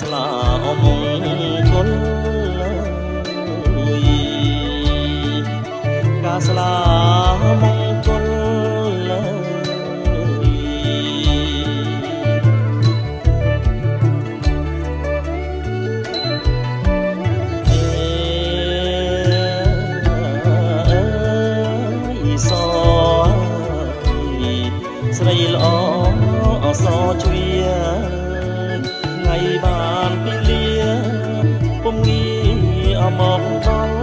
ស្លាមងគលការស្លាមងគលស្រីល្អអសជ្រាថ្ងៃបានពីលាពុំងាអមកដល់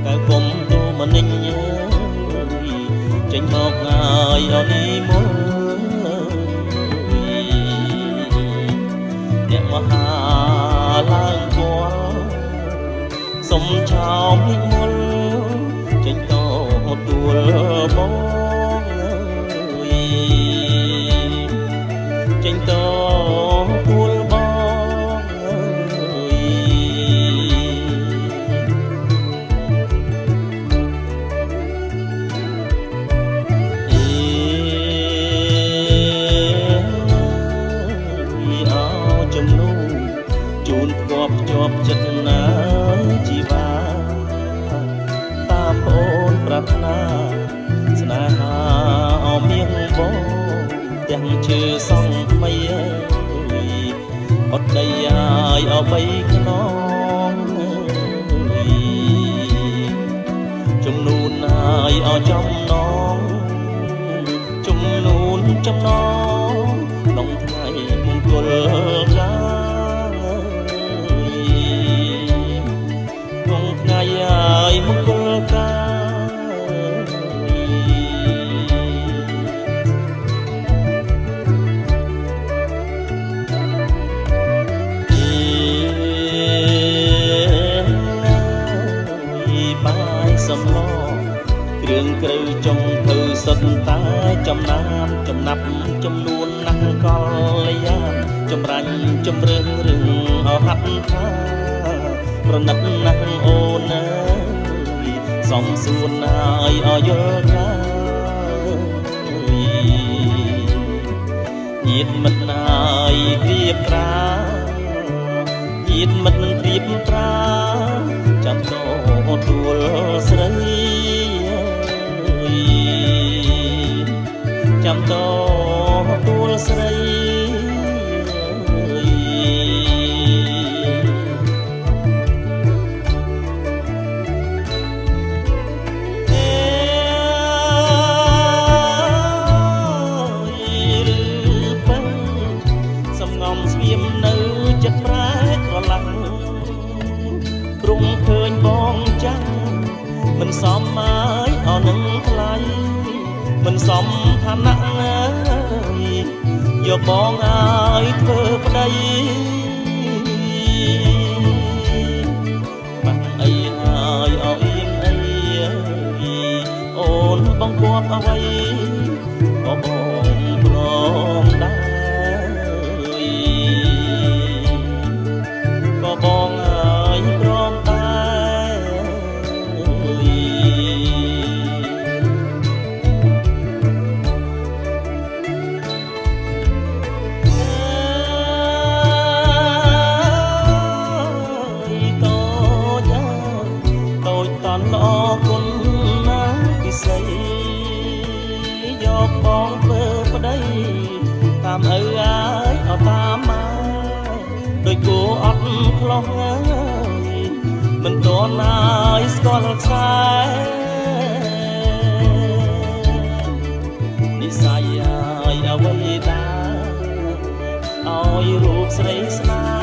កៅគុំទូមនិញចេញមកងាយអនីមុនអ្នកមហាឡើងគាល់សុំឆោមនិមលចេញតទួលបងចេញតទួលបងអោចំនួនជូនផ្គាប់ភ្ជាប់ចិត្តណាជីវាតាមអូនប្រាថ្នាស្នេហាអមៀងបងទាំងជឿសងថ្មីអត់ដីអាយអបីខ្នងចំនួនអាយអចំណងចំនួនចំណងក្នុងថ្ងៃមង្គលកាក្នុងថ្ងៃអាយមង្គលកាសំឡគ្រឿងក្រៅចុងធ្វើសុទ្ធតែចំណាំចំណាប់ចំនួនណាស់កលយានចម្រាញ់ជំរឿនរឹងអហាត់ថាប្រណិតណាស់អូនអើយសំសួនណាយអយល់ថាញាតមិត្តណាយព្រៀបប្រាញាតមិត្តព្រៀបប្រាចាំតទួលស្រីចាំតទួលស្រីសំងំស្ងៀមនៅចិត្តប្រែក្រឡាំងព្រមឃើញបងចាំងមិនសមហើយអនឹងថ្លៃមិនសមឋានៈយកបងឲ្យធ្វើប្តីបាក់អីហើយអអៀនអីអូនបងគាត់អ្វីក៏បងព្រមដែរក៏បងឲ្យព្រមល្អគុណណាពិសីយកបងធ្វើប្តីតាមឪអាយអត់តាមមកដោយគួអត់ខ្លោះហើយមិនតន់ណាយស្គាល់ខ្សែនិស័យអាយអ្វីដែរឲ្យរូបស្រីស្នា